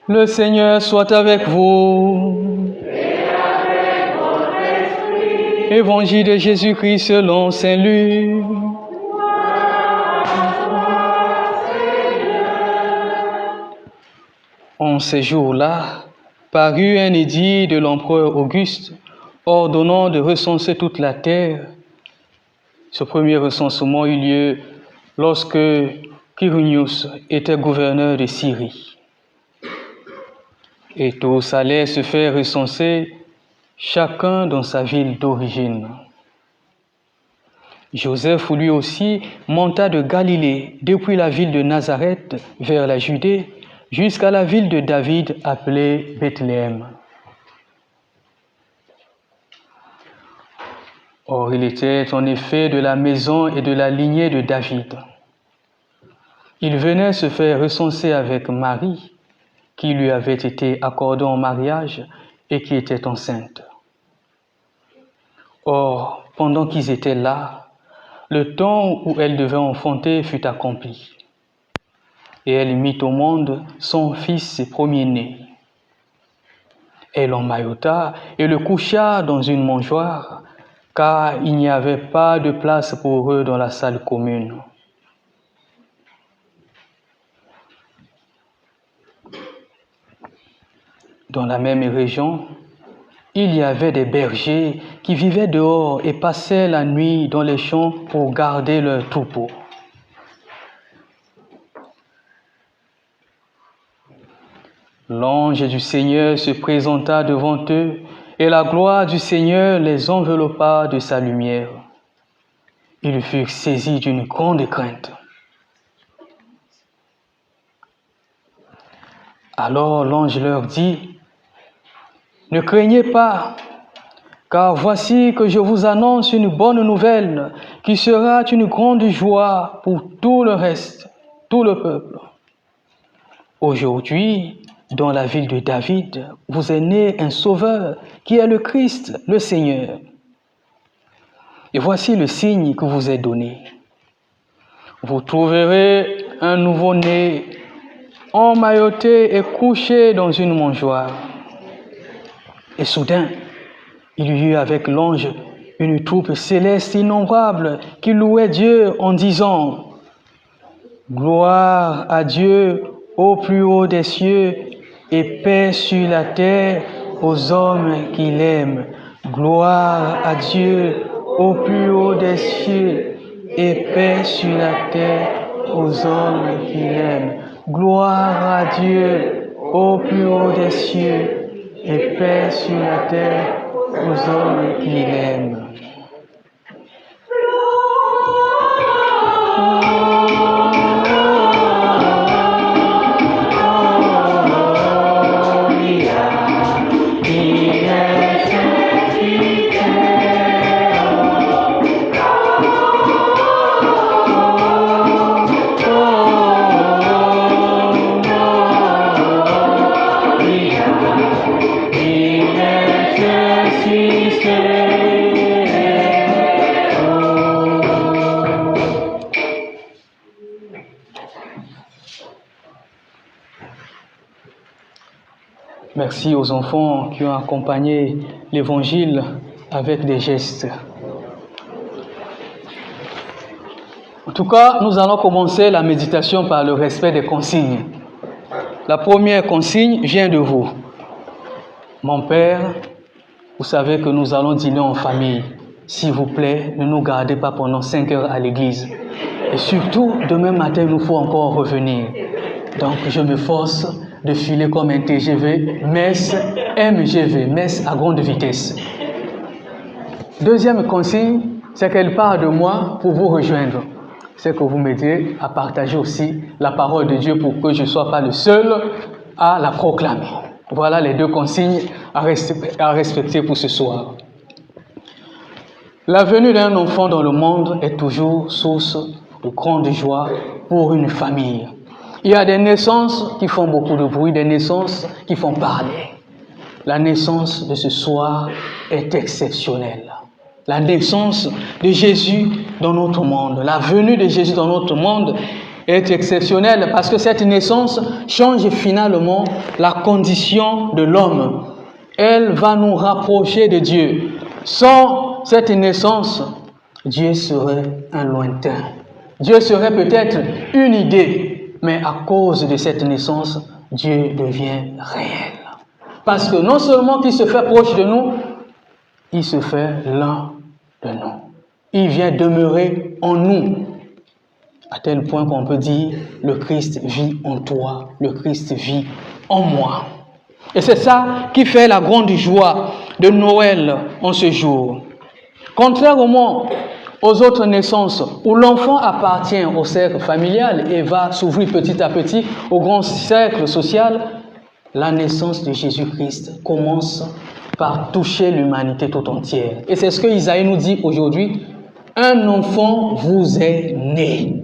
Le Seigneur soit avec vous. Et avec votre esprit. Évangile de Jésus-Christ selon Saint Luc. En ces jours-là, parut un édit de l'empereur Auguste ordonnant de recenser toute la terre. Ce premier recensement eut lieu lorsque Quirinius était gouverneur de Syrie. Et tous allaient se faire recenser, chacun dans sa ville d'origine. Joseph, lui aussi, monta de Galilée, depuis la ville de Nazareth vers la Judée, jusqu'à la ville de David appelée Bethléem. Or, il était en effet de la maison et de la lignée de David. Il venait se faire recenser avec Marie, qui lui avait été accordée en mariage et qui était enceinte. Or, pendant qu'ils étaient là, le temps où elle devait enfanter fut accompli. Et elle mit au monde son fils premier-né. Elle l'emmaillota et le coucha dans une mangeoire, car il n'y avait pas de place pour eux dans la salle commune. Dans la même région, il y avait des bergers qui vivaient dehors et passaient la nuit dans les champs pour garder leurs troupeaux. L'ange du Seigneur se présenta devant eux, et la gloire du Seigneur les enveloppa de sa lumière. Ils furent saisis d'une grande crainte. Alors l'ange leur dit, « Ne craignez pas, car voici que je vous annonce une bonne nouvelle qui sera une grande joie pour tout le reste, tout le peuple. Aujourd'hui, dans la ville de David, vous est né un sauveur qui est le Christ, le Seigneur. Et voici le signe que vous est donné. Vous trouverez un nouveau-né emmailloté et couché dans une mangeoire. » Et soudain, il y eut avec l'ange une troupe céleste innombrable qui louait Dieu en disant « Gloire à Dieu au plus haut des cieux et paix sur la terre aux hommes qui l'aiment. Gloire à Dieu au plus haut des cieux et paix sur la terre aux hommes qui l'aiment. Gloire à Dieu au plus haut des cieux et paix sur la terre aux hommes qui l'aiment. » Merci aux enfants qui ont accompagné l'Évangile avec des gestes. En tout cas, nous allons commencer la méditation par le respect des consignes. La première consigne vient de vous. Mon Père, vous savez que nous allons dîner en famille. S'il vous plaît, ne nous gardez pas pendant 5 heures à l'église. Et surtout, demain matin, il nous faut encore revenir. Donc, je me force de filer comme un TGV, messe MGV, messe à grande vitesse. Deuxième consigne, c'est qu'elle part de moi pour vous rejoindre. C'est que vous m'aidez à partager aussi la parole de Dieu pour que je ne sois pas le seul à la proclamer. Voilà les deux consignes à respecter pour ce soir. La venue d'un enfant dans le monde est toujours source de grande joie pour une famille. Il y a des naissances qui font beaucoup de bruit, des naissances qui font parler. La naissance de ce soir est exceptionnelle. La naissance de Jésus dans notre monde, la venue de Jésus dans notre monde est exceptionnelle parce que cette naissance change finalement la condition de l'homme. Elle va nous rapprocher de Dieu. Sans cette naissance, Dieu serait un lointain. Dieu serait peut-être une idée, mais à cause de cette naissance, Dieu devient réel. Parce que non seulement qu'il se fait proche de nous, il se fait l'un de nous. Il vient demeurer en nous, à tel point qu'on peut dire, le Christ vit en toi, le Christ vit en moi. Et c'est ça qui fait la grande joie de Noël en ce jour. Contrairement aux autres naissances où l'enfant appartient au cercle familial et va s'ouvrir petit à petit au grand cercle social, la naissance de Jésus-Christ commence par toucher l'humanité tout entière. Et c'est ce que Isaïe nous dit aujourd'hui. Un enfant vous est né.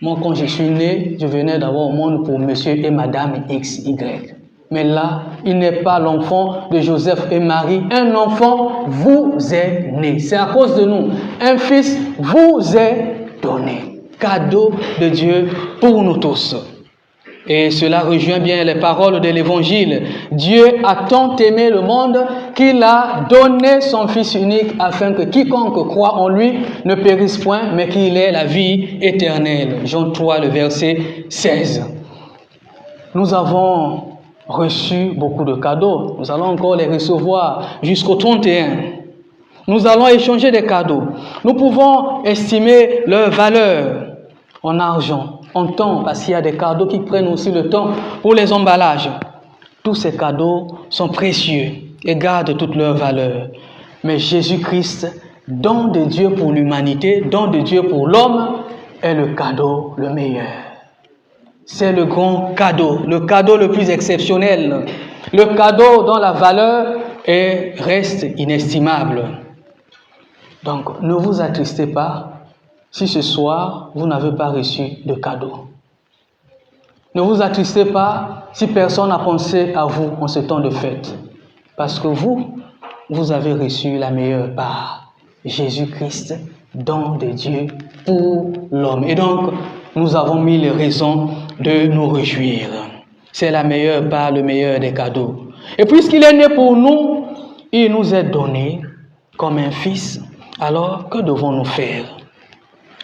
Moi, quand je suis né, je venais d'avoir au monde pour monsieur et madame XY. Mais là, il n'est pas l'enfant de Joseph et Marie. Un enfant vous est né. C'est à cause de nous. Un fils vous est donné. Cadeau de Dieu pour nous tous. Et cela rejoint bien les paroles de l'Évangile. Dieu a tant aimé le monde qu'il a donné son Fils unique afin que quiconque croit en lui ne périsse point, mais qu'il ait la vie éternelle. Jean 3, le verset 16. Nous avons reçu beaucoup de cadeaux. Nous allons encore les recevoir jusqu'au 31. Nous allons échanger des cadeaux. Nous pouvons estimer leur valeur en argent, en temps, parce qu'il y a des cadeaux qui prennent aussi le temps pour les emballages. Tous ces cadeaux sont précieux et gardent toute leur valeur. Mais Jésus-Christ, don de Dieu pour l'humanité, don de Dieu pour l'homme, est le cadeau le meilleur. C'est le grand cadeau, le cadeau le plus exceptionnel, le cadeau dont la valeur reste inestimable. Donc, ne vous attristez pas si ce soir, vous n'avez pas reçu de cadeau. Ne vous attristez pas si personne n'a pensé à vous en ce temps de fête. Parce que vous avez reçu la meilleure part. Jésus-Christ, don de Dieu pour l'homme. Et donc, nous avons mille raisons de nous réjouir. C'est la meilleure part, le meilleur des cadeaux. Et puisqu'il est né pour nous, il nous est donné comme un fils. Alors, que devons-nous faire?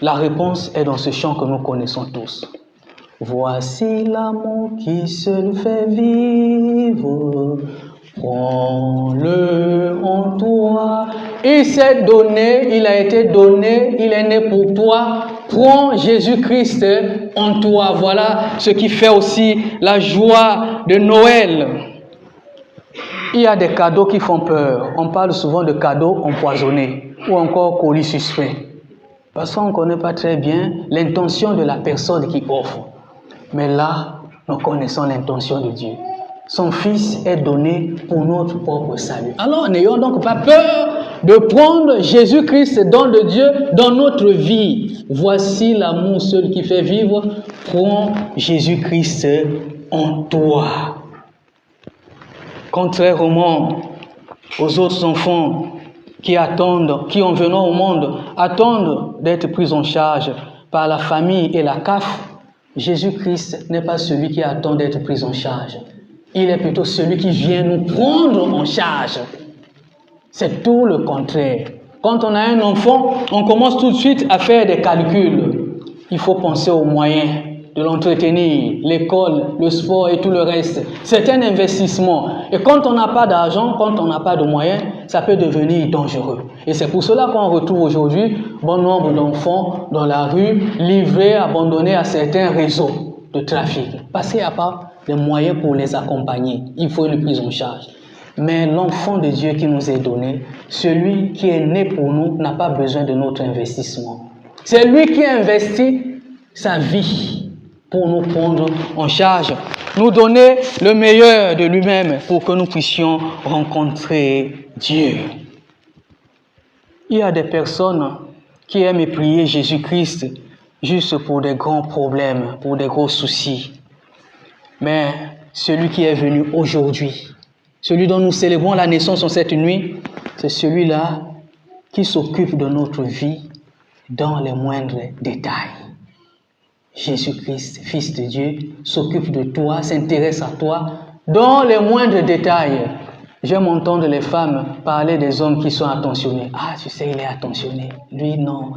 La réponse est dans ce chant que nous connaissons tous. Voici l'amour qui seul fait vivre, prends-le en toi. Il s'est donné, il a été donné, il est né pour toi. Prends Jésus-Christ en toi. Voilà ce qui fait aussi la joie de Noël. Il y a des cadeaux qui font peur. On parle souvent de cadeaux empoisonnés ou encore colis suspects. Parce qu'on ne connaît pas très bien l'intention de la personne qui offre. Mais là, nous connaissons l'intention de Dieu. Son Fils est donné pour notre propre salut. Alors, n'ayons donc pas peur de prendre Jésus-Christ, don de Dieu, dans notre vie. Voici l'amour seul qui fait vivre. Prends Jésus-Christ en toi. Contrairement aux autres enfants qui attendent, qui en venant au monde, attendent d'être pris en charge par la famille et la CAF, Jésus-Christ n'est pas celui qui attend d'être pris en charge. Il est plutôt celui qui vient nous prendre en charge. C'est tout le contraire. Quand on a un enfant, on commence tout de suite à faire des calculs. Il faut penser aux moyens de l'entretenir, l'école, le sport et tout le reste. C'est un investissement. Et quand on n'a pas d'argent, quand on n'a pas de moyens, ça peut devenir dangereux. Et c'est pour cela qu'on retrouve aujourd'hui bon nombre d'enfants dans la rue, livrés, abandonnés à certains réseaux de trafic. Parce qu'il n'y a pas de moyens pour les accompagner. Il faut une prise en charge. Mais l'enfant de Dieu qui nous est donné, celui qui est né pour nous, n'a pas besoin de notre investissement. C'est lui qui a investi sa vie pour nous prendre en charge, nous donner le meilleur de lui-même pour que nous puissions rencontrer Dieu. Il y a des personnes qui aiment prier Jésus-Christ juste pour des grands problèmes, pour des gros soucis. Mais celui qui est venu aujourd'hui, celui dont nous célébrons la naissance en cette nuit, c'est celui-là qui s'occupe de notre vie dans les moindres détails. Jésus-Christ, Fils de Dieu, s'occupe de toi, s'intéresse à toi, dans les moindres détails. J'aime entendre les femmes parler des hommes qui sont attentionnés. Ah, tu sais, il est attentionné. Lui, non.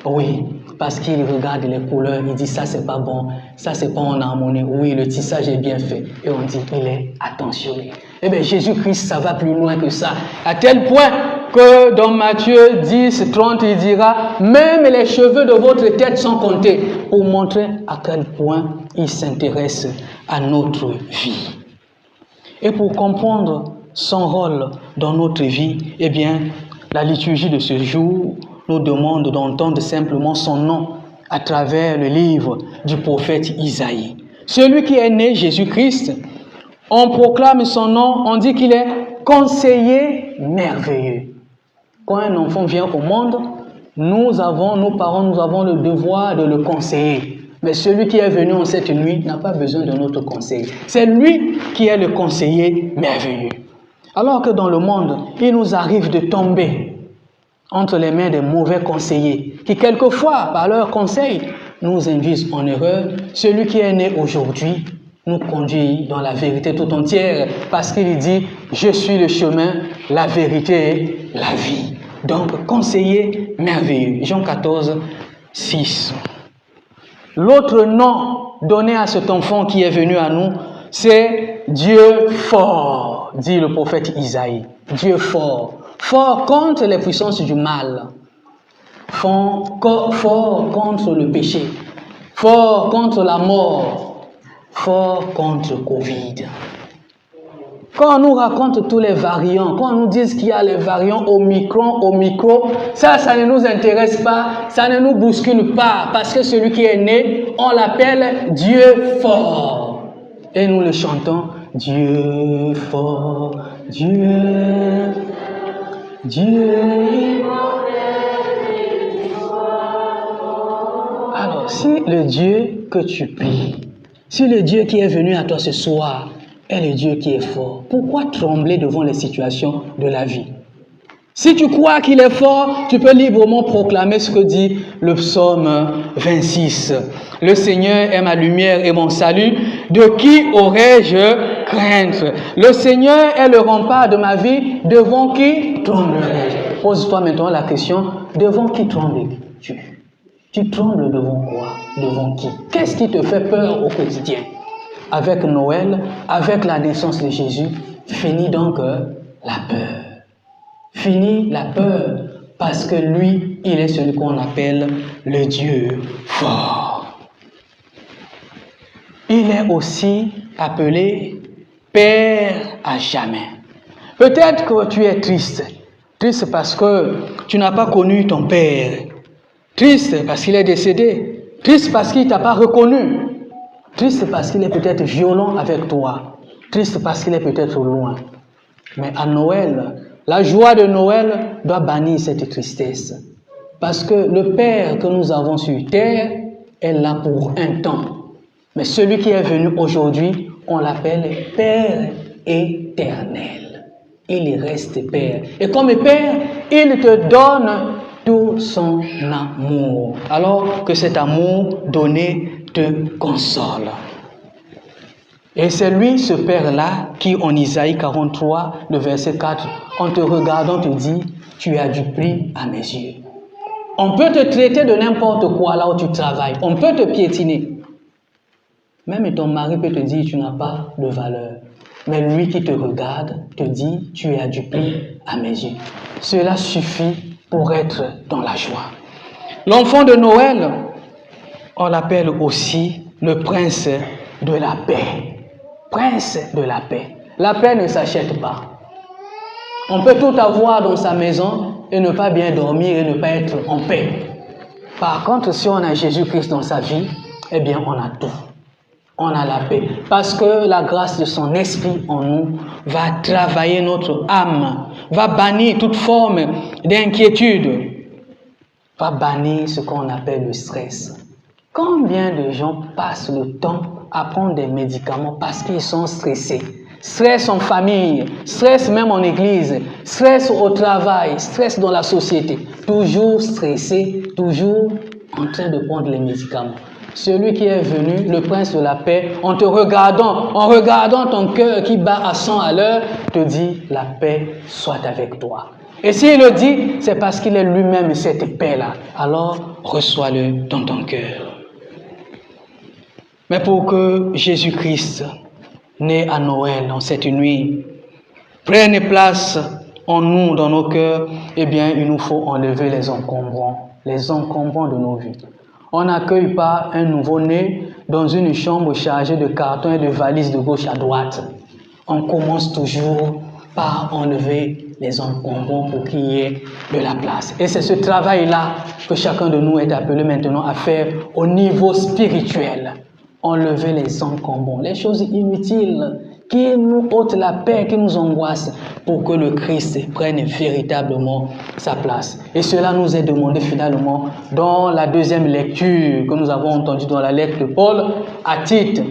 Oui, parce qu'il regarde les couleurs, il dit ça c'est pas bon, ça c'est pas en harmonie. Oui, le tissage est bien fait. Et on dit il est attentionné. Eh bien, Jésus-Christ, ça va plus loin que ça. À tel point que dans Matthieu 10, 30, il dira, même les cheveux de votre tête sont comptés, pour montrer à quel point il s'intéresse à notre vie. Et pour comprendre son rôle dans notre vie, eh bien, la liturgie de ce jour nous demande d'entendre simplement son nom à travers le livre du prophète Isaïe. Celui qui est né, Jésus-Christ, on proclame son nom, on dit qu'il est conseiller merveilleux. Quand un enfant vient au monde, nos parents, nous avons le devoir de le conseiller. Mais celui qui est venu en cette nuit n'a pas besoin de notre conseil. C'est lui qui est le conseiller merveilleux. Alors que dans le monde, il nous arrive de tomber entre les mains des mauvais conseillers, qui quelquefois, par leurs conseils, nous induisent en erreur. Celui qui est né aujourd'hui nous conduit dans la vérité tout entière, parce qu'il dit « Je suis le chemin, la vérité et la vie ». Donc, conseiller merveilleux. Jean 14, 6. L'autre nom donné à cet enfant qui est venu à nous, c'est Dieu fort, dit le prophète Isaïe. Dieu fort. Fort contre les puissances du mal. Fort contre le péché. Fort contre la mort. Fort contre Covid. Quand on nous raconte tous les variants, quand on nous dit qu'il y a les variants Omicron, ça ne nous intéresse pas, ça ne nous bouscule pas, parce que celui qui est né, on l'appelle Dieu fort. Et nous le chantons, Dieu fort, Dieu. Alors, si le Dieu que tu pries, si le Dieu qui est venu à toi ce soir est le Dieu qui est fort, pourquoi trembler devant les situations de la vie? Si tu crois qu'il est fort, tu peux librement proclamer ce que dit le psaume 26. Le Seigneur est ma lumière et mon salut, de qui aurais-je crainte? Le Seigneur est le rempart de ma vie, devant qui tremblerai-je? Pose-toi maintenant la question, devant qui trembles-tu? Tu trembles devant quoi? Devant qui? Qu'est-ce qui te fait peur au quotidien? Avec Noël, avec la naissance de Jésus, finit donc la peur. Fini la peur, parce que lui, il est celui qu'on appelle le Dieu fort. Il est aussi appelé Père à jamais. Peut-être que tu es triste. Triste parce que tu n'as pas connu ton Père. Triste parce qu'il est décédé. Triste parce qu'il ne t'a pas reconnu. Triste parce qu'il est peut-être violent avec toi. Triste parce qu'il est peut-être loin. Mais à Noël, la joie de Noël doit bannir cette tristesse. Parce que le Père que nous avons sur terre est là pour un temps. Mais celui qui est venu aujourd'hui, on l'appelle Père éternel. Il reste Père. Et comme Père, il te donne tout son amour. Alors que cet amour donné te console. Et c'est lui, ce Père-là, qui en Isaïe 43, le verset 4, en te regardant te dit, tu as du prix à mes yeux. On peut te traiter de n'importe quoi là où tu travailles. On peut te piétiner. Même ton mari peut te dire, tu n'as pas de valeur. Mais lui qui te regarde te dit, tu as du prix à mes yeux. Cela suffit pour être dans la joie. L'enfant de Noël, on l'appelle aussi le prince de la paix. Prince de la paix. La paix ne s'achète pas. On peut tout avoir dans sa maison et ne pas bien dormir et ne pas être en paix. Par contre, si on a Jésus-Christ dans sa vie, eh bien on a tout. On a la paix. Parce que la grâce de son esprit en nous va travailler notre âme, va bannir toute forme d'inquiétude, va bannir ce qu'on appelle le stress. Combien de gens passent le temps à prendre des médicaments parce qu'ils sont stressés? Stress en famille, stress même en église, stress au travail, stress dans la société. Toujours stressé, toujours en train de prendre les médicaments. celui qui est venu, le prince de la paix, en regardant ton cœur qui bat à 100 à l'heure, te dit, la paix soit avec toi. Et s'il le dit, c'est parce qu'il est lui-même cette paix-là. Alors, reçois-le dans ton cœur. Mais pour que Jésus-Christ, né à Noël en cette nuit, prenne place en nous, dans nos cœurs, eh bien, il nous faut enlever les encombrants de nos vies. On n'accueille pas un nouveau-né dans une chambre chargée de cartons et de valises de gauche à droite. On commence toujours par enlever les encombrants pour qu'il y ait de la place. Et c'est ce travail-là que chacun de nous est appelé maintenant à faire au niveau spirituel. Enlever les encombrants, les choses inutiles qui nous ôtent la paix, qui nous angoissent, pour que le Christ prenne véritablement sa place. Et cela nous est demandé finalement dans la deuxième lecture que nous avons entendue dans la lettre de Paul à Tite.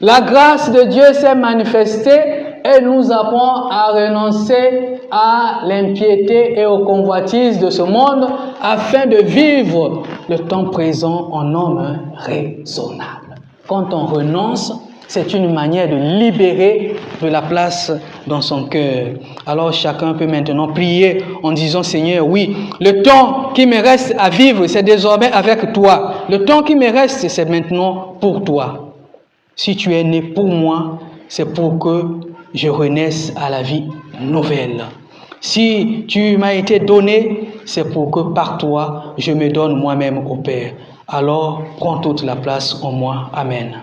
La grâce de Dieu s'est manifestée et nous apprend à renoncer à l'impiété et aux convoitises de ce monde afin de vivre le temps présent en homme raisonnable. Quand on renonce, c'est une manière de libérer de la place dans son cœur. Alors chacun peut maintenant prier en disant, Seigneur, oui, le temps qui me reste à vivre, c'est désormais avec toi. Le temps qui me reste, c'est maintenant pour toi. Si tu es né pour moi, c'est pour que je renaisse à la vie nouvelle. Si tu m'as été donné, c'est pour que par toi, je me donne moi-même au Père. Alors, prends toute la place en moi. Amen.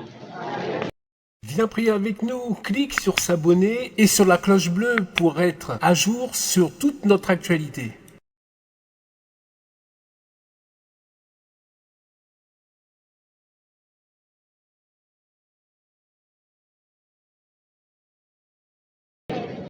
Viens prier avec nous, clique sur s'abonner et sur la cloche bleue pour être à jour sur toute notre actualité.